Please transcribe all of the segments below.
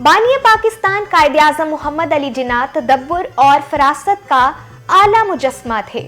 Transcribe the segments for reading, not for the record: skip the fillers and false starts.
बानी पाकिस्तान कायदे आज़म मोहम्मद अली जिन्ना तदब्बुर और फरासत का आला मुजस्मा थे।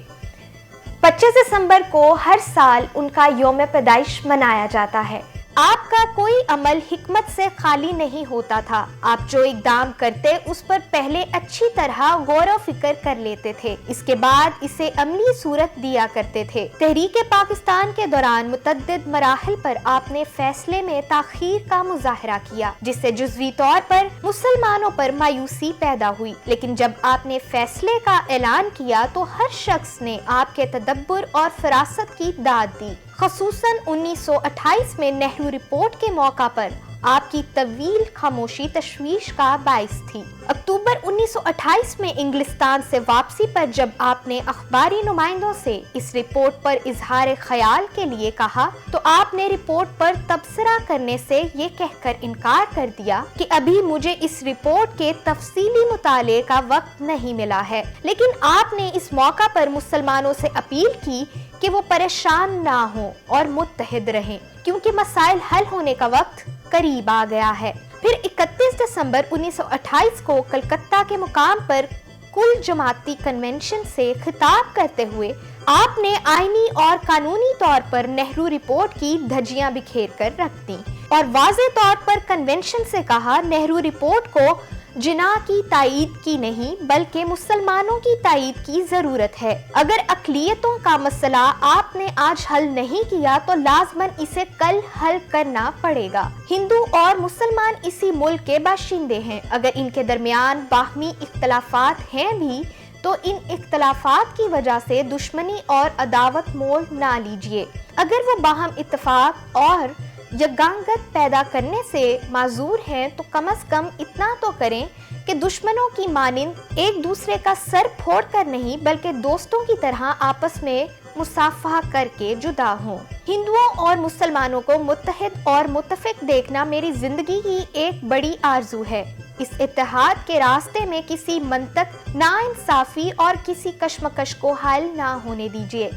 25 दिसंबर को हर साल उनका यौम पैदाइश मनाया जाता है। आपका कोई अमल हिकमत से खाली नहीं होता था। आप जो इकदाम करते उस पर पहले अच्छी तरह गौर व फिक्र कर लेते थे, इसके बाद इसे अमली सूरत दिया करते थे। तहरीक पाकिस्तान के दौरान मुतअद्दिद मराहिल पर आपने फैसले में ताखीर का मुजाहरा किया, जिससे जुज़वी तौर पर मुसलमानों पर मायूसी पैदा हुई। लेकिन जब आपने फैसले का ऐलान किया तो हर शख्स ने आपके तदब्बुर और फरासत की दाद दी। ख़ुसूसन 1928 में नेहरू रिपोर्ट के मौका पर आपकी तवील खामोशी तशवीश का बाइस थी। अक्टूबर 1928 में इंग्लिस्तान से वापसी पर जब आपने अखबारी नुमाइंदों से इस रिपोर्ट पर इजहार ख्याल के लिए कहा तो आपने रिपोर्ट पर तबसरा करने से ये कहकर इनकार कर दिया कि अभी मुझे इस रिपोर्ट के तफसीली मुताले का वक्त नहीं मिला है। लेकिन आपने इस मौका पर मुसलमानों से अपील की कि वो परेशान ना हो और मुत्तहिद रहें, क्योंकि मसाइल हल होने का वक्त करीब आ गया है। फिर 31 दिसंबर 1928 को कलकत्ता के मुकाम पर कुल जमाती कन्वेंशन से खिताब करते हुए आपने आईनी और कानूनी तौर पर नेहरू रिपोर्ट की धज्जियां बिखेर कर रख दी और वाज़े तौर पर कन्वेंशन से कहा, नेहरू रिपोर्ट को जिन्ना की तायीद की नहीं बल्कि मुसलमानों की तायीद की जरूरत है। अगर अक़लियतों का मसला आपने आज हल नहीं किया तो लाज़मन इसे कल हल करना पड़ेगा। हिंदू और मुसलमान इसी मुल्क के बाशिंदे हैं। अगर इनके दरमियान बाहमी इख्तलाफात हैं भी तो इन इख्तलाफात की वजह से दुश्मनी और अदावत मोल ना लीजिए। अगर वो बाहम इत्तफाक और यगांगत पैदा करने से माजूर हैं तो कम से कम इतना तो करें कि दुश्मनों की मानिंद एक दूसरे का सर फोड़ कर नहीं बल्कि दोस्तों की तरह आपस में मुसाफहा करके जुदा हों। हिंदुओं और मुसलमानों को मुत्तहिद और मुत्तफिक देखना मेरी जिंदगी की एक बड़ी आरजू है। इस इत्तेहाद के रास्ते में किसी मंतक, नाइंसाफी और किसी कशमकश को हायल ना होने दीजिए।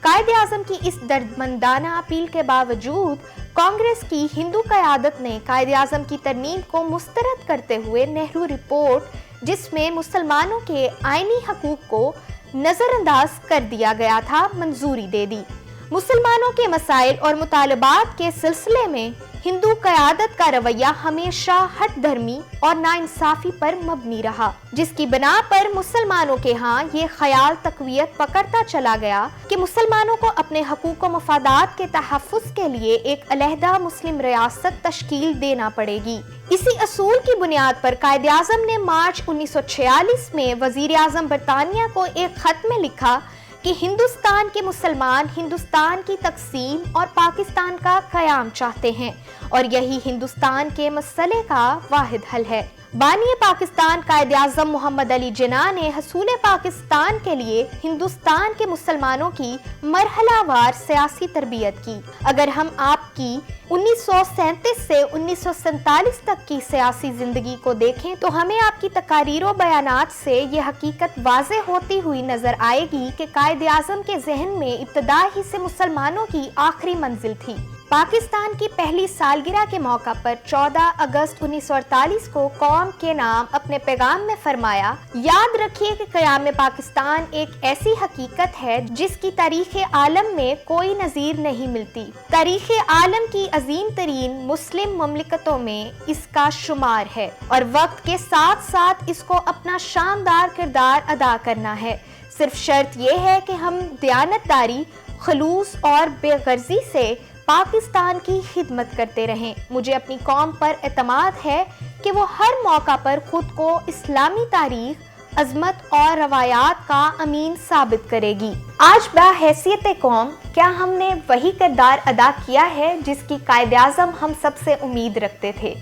कायदे आज़म की इस दर्दमंदाना अपील के बावजूद कांग्रेस की हिंदू क़यादत ने कायदे आज़म की तरमीम को मुस्तरद करते हुए नेहरू रिपोर्ट, जिसमें मुसलमानों के आईनी हकूक़ को नज़रअंदाज कर दिया गया था, मंजूरी दे दी। मुसलमानों के मसाइल और मुतालबात के सिलसिले में हिंदू क़यादत का रवैया हमेशा हट धर्मी और नाइंसाफी पर मबनी रहा, जिसकी बना पर मुसलमानों के यहाँ ये ख्याल तक़वियत पकड़ता चला गया कि मुसलमानों को अपने हकूक़ व मफादात के तहफ़्फ़ुज़ के लिए एक अलहदा मुस्लिम रियासत तश्कील देना पड़ेगी। इसी असूल की बुनियाद पर कायदे आज़म ने मार्च 1946 में वज़ीर आज़म बरतानिया को एक ख़त में लिखा कि हिंदुस्तान के मुसलमान हिंदुस्तान की तकसीम और पाकिस्तान का क़याम चाहते हैं और यही हिंदुस्तान के मसले का वाहिद हल है। बानी पाकिस्तान कायदे आज़म मोहम्मद अली जिन्ना ने हसूल पाकिस्तान के लिए हिंदुस्तान के मुसलमानों की मरहलावार सियासी तरबियत की। अगर हम आपकी 1937 से 1947 तक की सियासी जिंदगी को देखें तो हमें आपकी तकारीरों बयानात से ये हकीकत वाज़े होती हुई नजर आएगी कि कायदे आज़म के जहन में इब्तदा ही से मुसलमानों की आखिरी मंजिल थी। पाकिस्तान की पहली सालगिरह के मौका पर 14 अगस्त 1948 को कौम के नाम अपने पैगाम में फरमाया, याद रखिए कि क़याम पाकिस्तान एक ऐसी हकीकत है जिसकी तारीख़ आलम में कोई नज़ीर नहीं मिलती। तारीख़ आलम की अजीम तरीन मुस्लिम ममलिकतों में इसका शुमार है और वक्त के साथ साथ इसको अपना शानदार किरदार अदा करना है। सिर्फ शर्त यह है कि हम दयानतदारी, खलूस और बेगर्जी से पाकिस्तान की खिदमत करते रहें। मुझे अपनी कौम पर एतमाद है कि वो हर मौका पर खुद को इस्लामी तारीख, अजमत और रवायात का अमीन साबित करेगी। आज बहैसियत कौम क्या हमने वही किरदार अदा किया है जिसकी कायदे आज़म हम सबसे उम्मीद रखते थे।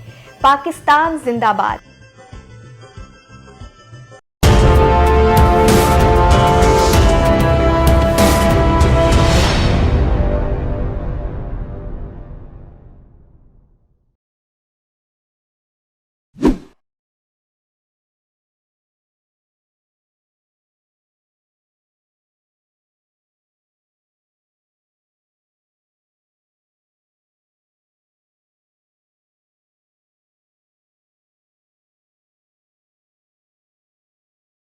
पाकिस्तान जिंदाबाद।